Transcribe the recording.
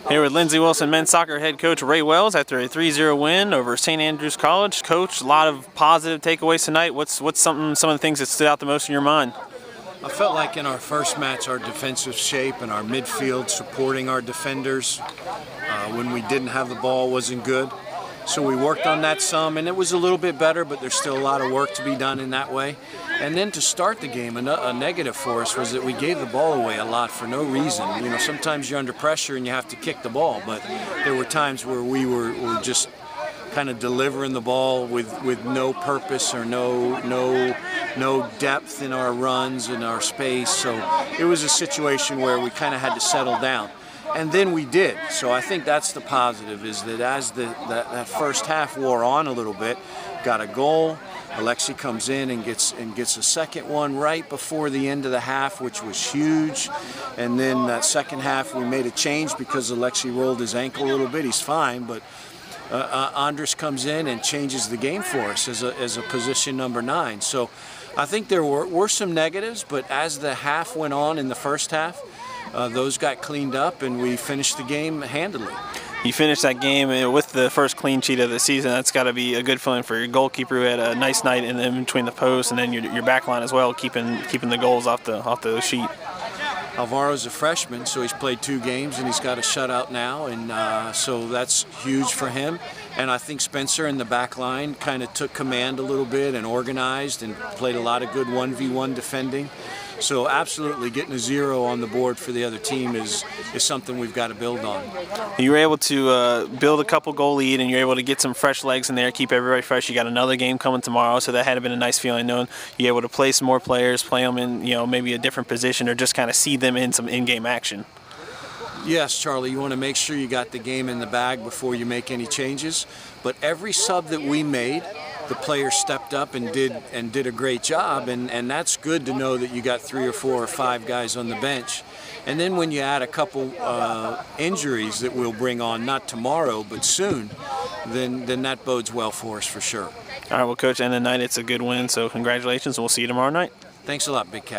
Here with Lindsey Wilson men's soccer head coach Ray Wells after a 3-0 win over St. Andrews College. Coach, a lot of positive takeaways tonight. What's some of the things that stood out the most in your mind? I felt like in our first match our defensive shape and our midfield supporting our defenders when we didn't have the ball wasn't good. So we worked on that some, and it was a little bit better, but there's still a lot of work to be done in that way. And then to start the game, a negative for us was that we gave the ball away a lot for no reason. You know, sometimes you're under pressure and you have to kick the ball, but there were times where we were just kind of delivering the ball with no purpose or no depth in our runs and our space. So it was a situation where we kind of had to settle down. And then we did. So I think that's the positive, is that as that first half wore on a little bit, got a goal, Alexi comes in and gets a second one right before the end of the half, which was huge. And then that second half we made a change because Alexi rolled his ankle a little bit. He's fine, but Andres comes in and changes the game for us as a position number 9. So I think there were some negatives, but as the half went on in the first half, those got cleaned up and we finished the game handily. You finished that game with the first clean sheet of the season. That's got to be a good feeling for your goalkeeper, who had a nice night in between the posts, and then your back line as well, keeping the goals off the sheet. Alvaro's a freshman, so he's played 2 games and he's got a shutout now, and so that's huge for him. And I think Spencer in the back line kind of took command a little bit and organized and played a lot of good 1v1 defending. So absolutely getting a 0 on the board for the other team is something we've got to build on. You were able to build a couple goal lead, and you're able to get some fresh legs in there, keep everybody fresh. You got another game coming tomorrow, so that had been a nice feeling knowing you're able to play some more players, play them in maybe a different position, or just kind of see them in some in-game action. Yes, Charlie, you want to make sure you got the game in the bag before you make any changes. But every sub that we made, the players stepped up and did a great job, and that's good to know that you got 3 or 4 or 5 guys on the bench. And then when you add a couple injuries that we'll bring on, not tomorrow but soon, then that bodes well for us for sure. All right, well, Coach, end of the night, it's a good win, so congratulations, and we'll see you tomorrow night. Thanks a lot, Big Cat.